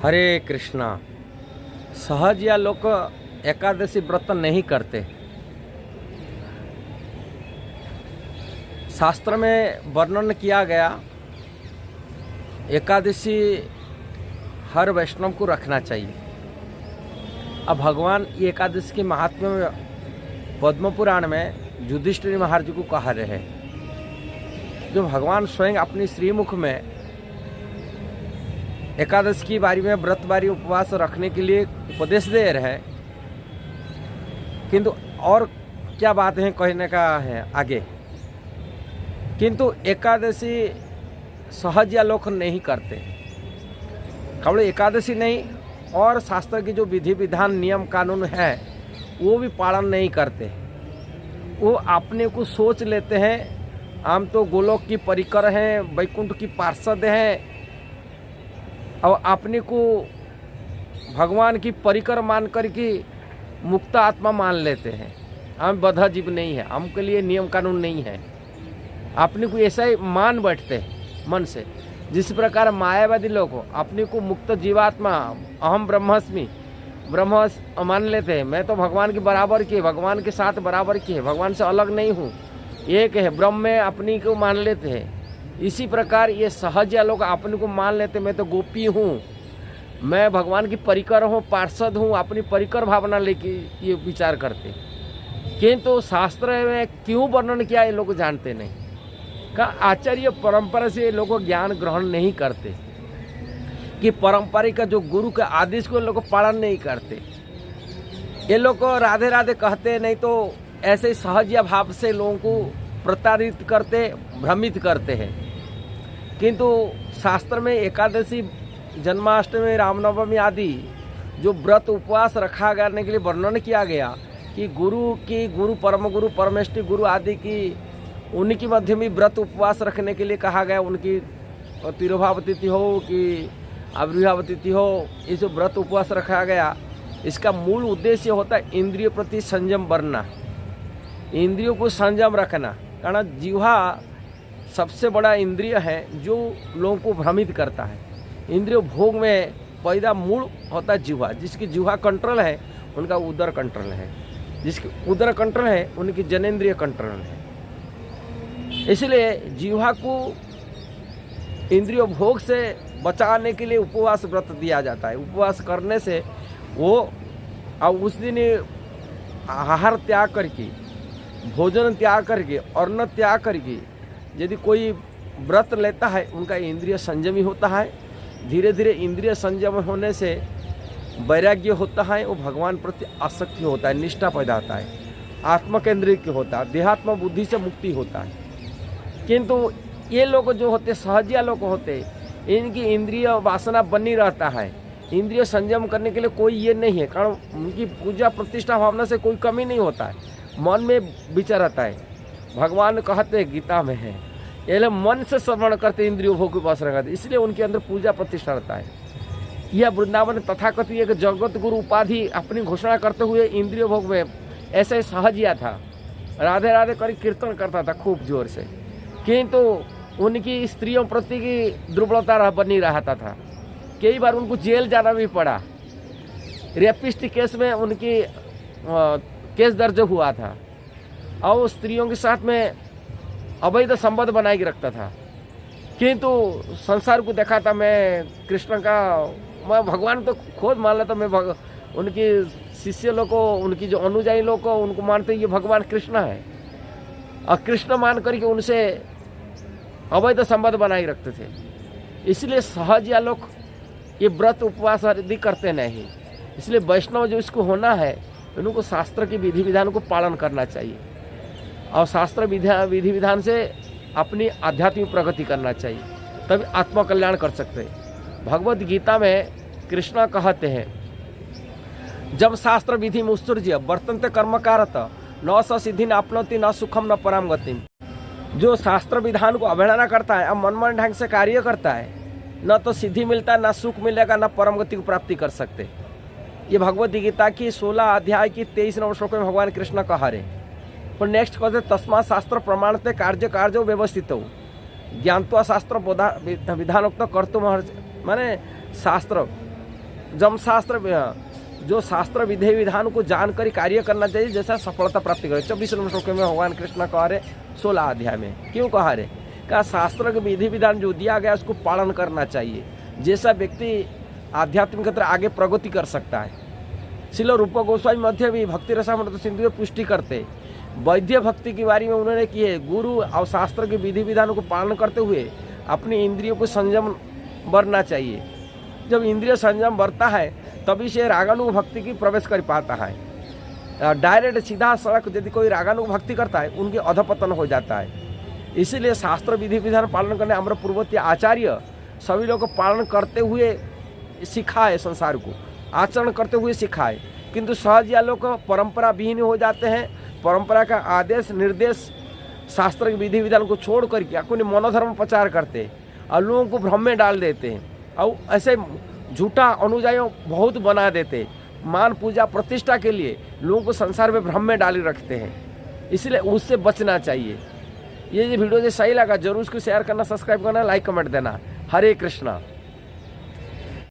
हरे कृष्णा। सहज या लोग एकादशी व्रत नहीं करते। शास्त्र में वर्णन किया गया एकादशी हर वैष्णव को रखना चाहिए। अब भगवान ये एकादशी के महात्म्य में पद्म पुराण में युधिष्ठिर महाराज को कहा रहे, जो भगवान स्वयं अपनी श्रीमुख में एकादशी की बारी में व्रत बारी उपवास रखने के लिए उपदेश दे रहे, किंतु और क्या बात है कहने का है आगे। किंतु एकादशी सहज या लोग नहीं करते। केवल एकादशी नहीं और शास्त्र की जो विधि विधान नियम कानून है वो भी पालन नहीं करते। वो अपने को सोच लेते हैं हम तो गोलोक की परिकर हैं, वैकुंठ की पार्षद हैं, और अपने को भगवान की परिकर मान कर के मुक्त आत्मा मान लेते हैं। हम बद्ध जीव नहीं है, हमके लिए नियम कानून नहीं है। अपने को ऐसा ही मान बैठते हैं मन से। जिस प्रकार मायावादी लोग हो अपने को मुक्त जीवात्मा, अहम ब्रह्मास्मि, ब्रह्म मान लेते हैं। मैं तो भगवान के बराबर की, भगवान के साथ बराबर की है, भगवान से अलग नहीं हूँ, एक है, ब्रह्म में अपनी को मान लेते हैं। इसी प्रकार ये सहज या लोग अपने को मान लेते, मैं तो गोपी हूँ, मैं भगवान की परिकर हूँ, पार्षद हूँ, अपनी परिकर भावना लेके ये विचार करते। किंतु शास्त्र में क्यों वर्णन किया ये लोग जानते नहीं। का आचार्य परंपरा से ये लोग ज्ञान ग्रहण नहीं करते कि पारंपरिक जो गुरु के आदेश को लोग पालन नहीं करते। ये लोग को राधे राधे कहते, नहीं तो ऐसे ही सहज या भाव से लोगों को प्रताड़ित करते, भ्रमित करते हैं। किंतु शास्त्र में एकादशी, जन्माष्टमी, रामनवमी आदि जो व्रत उपवास रखा करने के लिए वर्णन किया गया कि गुरु परम गुरु परमेष्टि गुरु आदि की उनकी मध्य में व्रत उपवास रखने के लिए कहा गया। उनकी तिरुभाव तिथि हो कि आविर्भाव तिथि हो, ये जो व्रत उपवास रखा गया, इसका मूल उद्देश्य होता है इंद्रिय प्रति संयम बरना, इंद्रियों को संयम रखना। कारण जीवा सबसे बड़ा इंद्रिय है जो लोगों को भ्रमित करता है। इंद्रिय भोग में पैदा मूल होता है जीवा। जिसकी जीवा कंट्रोल है उनका उदर कंट्रोल है, जिसकी उदर कंट्रोल है उनकी जनेंद्रिय कंट्रोल है। इसलिए जीवा को इंद्रिय भोग से बचाने के लिए उपवास व्रत दिया जाता है। उपवास करने से वो अब उस दिन आहार त्याग करके, भोजन त्याग करके, अन्न त्याग करके यदि कोई व्रत लेता है, उनका इंद्रिय संयमी होता है। धीरे धीरे इंद्रिय संयम होने से वैराग्य होता है, वो भगवान प्रति आसक्ति होता है, निष्ठा पैदा होता है, आत्म केंद्रित होता है, देहात्म बुद्धि से मुक्ति होता है। किंतु ये लोग जो होते सहजिया लोग होते, इनकी इंद्रिय वासना बनी रहता है। इंद्रिय संयम करने के लिए कोई ये नहीं है, कारण उनकी पूजा प्रतिष्ठा भावना से कोई कमी नहीं होता है, मन में विचार रहता है। भगवान कहते हैं गीता में है, ये लोग मन से श्रवण करते, इंद्रियों भोग की उपासना करते, इसलिए उनके अंदर पूजा प्रतिष्ठा रहता है। यह वृंदावन तथाकथित एक जगत गुरु उपाधि अपनी घोषणा करते हुए इंद्रिय भोग में ऐसे सहजिया था, राधे राधे कर कीर्तन करता था खूब जोर से। किंतु उनकी स्त्रियों प्रति की दुर्बलता बनी रहता था। कई बार उनको जेल जाना भी पड़ा। रेपिस्ट केस में उनकी केस दर्ज हुआ था, और स्त्रियों के साथ में अवैध संबंध बनाए के रखता था। किंतु संसार को देखा था, मैं कृष्ण का, मैं भगवान तो खुद मान लेता, मैं उनकी शिष्य लोग को, उनकी जो अनुयायी लोग को, उनको मानते ये भगवान कृष्ण है, और कृष्ण मान करके उनसे अवैध संबंध बनाए रखते थे। इसलिए सहज या लोग ये व्रत उपवास आदि करते नहीं। इसलिए वैष्णव जो इसको होना है, उनको शास्त्र की विधि विधान को पालन करना चाहिए, और शास्त्र विधि विधान से अपनी आध्यात्मिक प्रगति करना चाहिए, तभी आत्मा कल्याण कर सकते हैं। भगवद गीता में कृष्ण कहते हैं, जब शास्त्र विधि में उत्सृज्य वर्तन्ते कर्मकारत न स सिद्धि न अपनोति न सुखम न पराम गतिम। जो शास्त्र विधान को अवहेलना करता है, अब मनमान ढंग से कार्य करता है, न तो सिद्धि मिलता है, न सुख मिलेगा, न परम गति को प्राप्ति कर सकते। ये भगवद गीता की 16 अध्याय की 23 नंबर श्लोक में भगवान कृष्ण कह रहे। पर नेक्स्ट कहते तस्मात् शास्त्र प्रमाणते कार्य व्यवस्थित हो ज्ञानत्वा शास्त्र विधानोक्त कर्तुम, माने शास्त्र जो शास्त्र विधि विधान को जानकर कार्य करना चाहिए, जैसा सफलता प्राप्ति करे। 24 नंबर श्लोक में भगवान कृष्ण कह रहे 16 अध्याय में, क्यों कहा रहे? क्या शास्त्र के विधि विधान जो दिया गया उसको पालन करना चाहिए, जैसा व्यक्ति आध्यात्मिक तरह आगे प्रगति कर सकता है। श्रील रूप गोस्वामी मध्य भी भक्ति रसामृत सिंधु में पुष्टि करते वैद्य भक्ति के बारे में उन्होंने की है। गुरु और शास्त्र के विधि विधानों को पालन करते हुए अपनी इंद्रियों को संयम बरतना चाहिए। जब इंद्रिय संयम बढ़ता है तभी से रागानुग भक्ति की प्रवेश कर पाता है। डायरेक्ट सीधा सड़क यदि कोई रागानुग भक्ति करता है उनके अधपतन हो जाता है। इसीलिए शास्त्र विधि विधान पालन करने हमारे पूर्ववर्ती आचार्य सभी लोगों को पालन करते हुए सिखाए, संसार को आचरण करते हुए सिखाए। किंतु सहज या लोग परंपरा विहीन हो जाते हैं, परंपरा का आदेश निर्देश शास्त्र के विधि विधान को छोड़ करके अपने मनोधर्म प्रचार करते और लोगों को भ्रम में डाल देते हैं और ऐसे झूठा अनुयायियों बहुत बना देते। मान पूजा प्रतिष्ठा के लिए लोगों को संसार में भ्रम में डाले रखते हैं, इसलिए उससे बचना चाहिए। ये वीडियो जो सही लगा जरूर उसको शेयर करना, सब्सक्राइब करना, लाइक कमेंट देना। हरे कृष्णा।